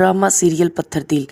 Drama serial पत्थर दिल।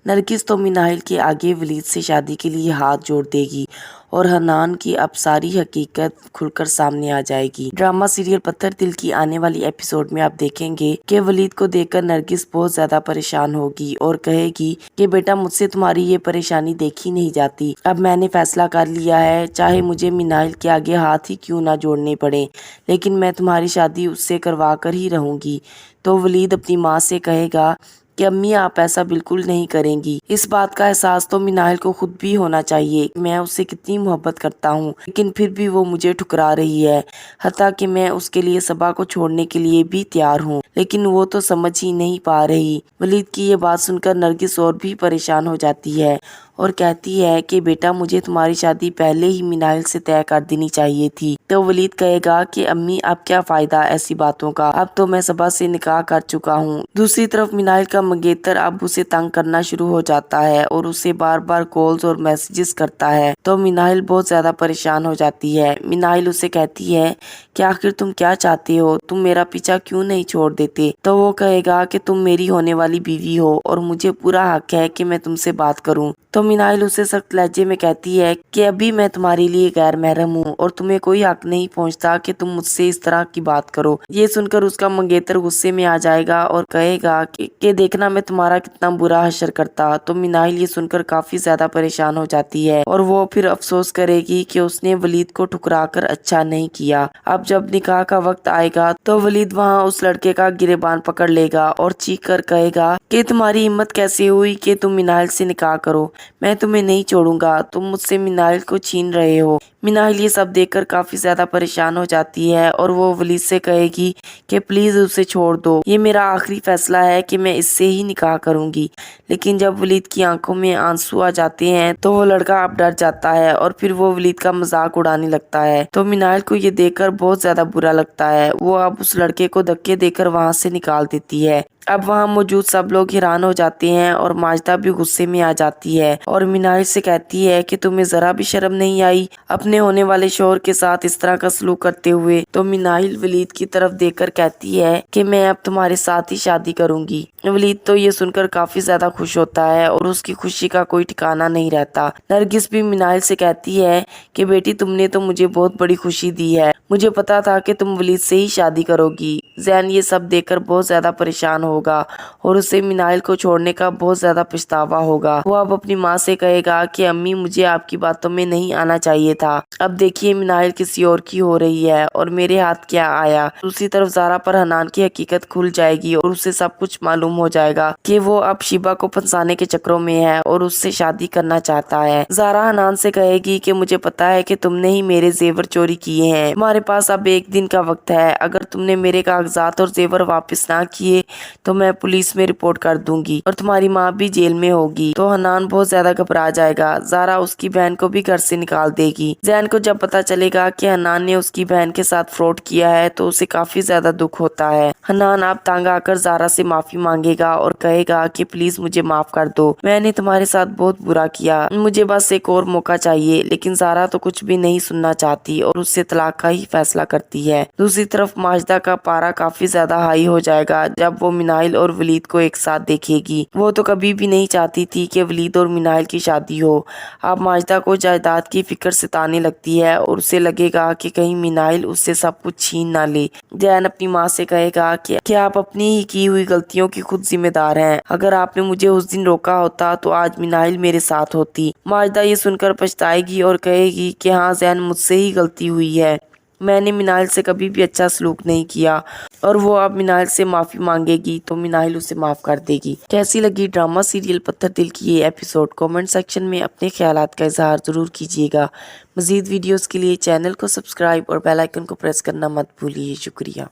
नरगिस तो मिनाहिल के आगे वलीद से शादी के लिए हाथ जोड़ देगी और हनान की अब सारी हकीकत खुलकर सामने आ जाएगी। ड्रामा सीरियल पत्थर दिल की आने वाली एपिसोड में आप देखेंगे कि वलीद को देखकर नरगिस बहुत ज्यादा परेशान होगी और कहेगी कि बेटा मुझसे तुम्हारी ये परेशानी देखी नहीं जाती। अब मैंने फैसला कर लिया है, चाहे मुझे मिनाहिल के आगे हाथ ही क्यों ना जोड़ने पड़े, लेकिन मैं तुम्हारी शादी उससे करवा कर ही रहूंगी। तो वलीद अपनी माँ से कहेगा कि अम्मी आप ऐसा बिल्कुल नहीं करेंगी। इस बात का एहसास तो मिनाहिल को खुद भी होना चाहिए। मैं उससे कितनी मोहब्बत करता हूँ, लेकिन फिर भी वो मुझे ठुकरा रही है। हत्ता कि मैं उसके लिए सबा को छोड़ने के लिए भी तैयार हूँ, लेकिन वो तो समझ ही नहीं पा रही। वलीद की ये बात सुनकर नरगिस और भी परेशान हो जाती है और कहती है कि बेटा मुझे तुम्हारी शादी पहले ही मिनाहिल से तय कर देनी चाहिए थी। तो वलीद कहेगा कि अम्मी अब क्या फायदा ऐसी बातों का, अब तो मैं सबा से निकाह कर चुका हूँ। दूसरी तरफ मिनाहिल का मंगेतर अब उसे तंग करना शुरू हो जाता है और उसे बार बार कॉल्स और मैसेजेस करता है। तो मिनाहिल बहुत ज्यादा परेशान हो जाती है। मिनाहिल उसे कहती है कि आखिर तुम क्या चाहते हो, तुम मेरा पीछा क्यों नहीं छोड़ देते। तो वो कहेगा कि तुम मेरी होने वाली बीवी हो और मुझे पूरा हक है कि मैं तुमसे बात करूं। तो मिनाहिल उसे सख्त लहजे में कहती है कि अभी मैं तुम्हारे लिए गैर महरम हूँ और तुम्हें कोई हक नहीं पहुँचता कि तुम मुझसे इस तरह की बात करो। ये सुनकर उसका मंगेतर गुस्से में आ जाएगा और कहेगा कि देखना मैं तुम्हारा कितना बुरा हशर करता। तो मिनाहिल ये सुनकर काफी ज्यादा परेशान हो जाती है और वो फिर अफसोस करेगी कि उसने वलीद को ठुकरा कर अच्छा नहीं किया। अब जब निकाह का वक्त आएगा तो वलीद वहाँ उस लड़के का गिरेबान पकड़ लेगा और चीख कर कहेगा कि तुम्हारी हिम्मत कैसे हुई कि तुम मिनाहिल से निकाह करो, मैं तुम्हें नहीं छोड़ूंगा, तुम मुझसे मिनाहिल को छीन रहे हो। मिनाहिल ये सब देखकर काफी ज्यादा परेशान हो जाती है और वो वलीद से कहेगी कि प्लीज उसे छोड़ दो, ये मेरा आखिरी फैसला है कि मैं इससे ही निकाह करूंगी। लेकिन जब वलीद की आंखों में आंसू आ जाते हैं तो वो लड़का अब डर जाता है और फिर वो वलीद का मजाक उड़ाने लगता है। तो मिनाहिल को ये देखकर बहुत ज्यादा बुरा लगता है। वो अब उस लड़के को धक्के देकर वहाँ से निकाल देती है। अब वहाँ मौजूद सब लोग हैरान हो जाते हैं और माजदा भी गुस्से में आ जाती है और मिनाहिल से कहती है कि तुम्हें जरा भी शर्म नहीं आई अपने होने वाले शोहर के साथ इस तरह का सलूक करते हुए। तो मिनाहिल वलीद की तरफ देखकर कहती है कि मैं अब तुम्हारे साथ ही शादी करूंगी। वलीद तो ये सुनकर काफी ज्यादा खुश होता है और उसकी खुशी का कोई ठिकाना नहीं रहता। नरगिस भी मिनाहिल से कहती है कि बेटी तुमने तो मुझे बहुत बड़ी खुशी दी है, मुझे पता था कि तुम वलीद से ही शादी करोगी। जैन ये सब देखकर बहुत ज्यादा परेशान होगा और उसे मिनाहिल को छोड़ने का बहुत ज्यादा पछतावा होगा। वो अब अपनी माँ से कहेगा कि अम्मी मुझे आपकी बातों में नहीं आना चाहिए था, अब देखिए मिनाहिल किसी और की हो रही है और मेरे हाथ क्या आया। दूसरी तरफ ज़ारा पर हनान की हकीकत खुल जाएगी और उसे सब कुछ मालूम हो जाएगा कि वो अब शिबा को फंसाने के चक्रों में है और उससे शादी करना चाहता है। ज़ारा हनान से कहेगी कि मुझे पता है कि तुमने ही मेरे जेवर चोरी किए हैं, तुम्हारे पास अब एक दिन का वक्त है, अगर तुमने मेरे कागजात और जेवर वापस ना किए तो मैं पुलिस में रिपोर्ट कर दूंगी और तुम्हारी माँ भी जेल में होगी। तो हनान बहुत ज्यादा घबरा जाएगा। ज़ारा उसकी बहन को भी घर से निकाल देगी। जैन को जब पता चलेगा कि हनान ने उसकी बहन के साथ फ्रॉड किया है तो उसे काफी ज्यादा दुख होता है। हनान अब तंग आकर ज़ारा से माफी मांगेगा और कहेगा कि प्लीज मुझे माफ कर दो, मैंने तुम्हारे साथ बहुत बुरा किया, मुझे बस एक और मौका चाहिए। लेकिन ज़ारा तो कुछ भी नहीं सुनना चाहती और उससे तलाक का ही फैसला करती है। दूसरी तरफ माजदा का पारा काफी ज्यादा हाई हो जाएगा जब वो मिनाहिल और वलीद को एक साथ देखेगी। वो तो कभी भी नहीं चाहती थी कि वलीद और मिनाहिल की शादी हो। अब माजदा को जायदाद की फिक्र सताने लगती है और उसे लगेगा कि कहीं मिनाहिल उससे सब कुछ छीन ना ले। जैन अपनी माँ से कहेगा कि आप अपनी ही की हुई गलतियों की खुद जिम्मेदार हैं, अगर आपने मुझे उस दिन रोका होता तो आज मिनाहिल मेरे साथ होती। माजदा ये सुनकर पछताएगी और कहेगी कि हाँ जैन मुझसे ही गलती हुई है, मैंने मिनाहिल से कभी भी अच्छा सलूक नहीं किया। और वो अब मिनाहिल से माफी मांगेगी तो मिनाहिल उसे माफ कर देगी। कैसी लगी ड्रामा सीरियल पत्थर दिल की ये एपिसोड, कमेंट सेक्शन में अपने ख्यालात का इजहार जरूर कीजिएगा। मजीद वीडियोस के लिए चैनल को सब्सक्राइब और बेल आइकन को प्रेस करना मत भूलिए। शुक्रिया।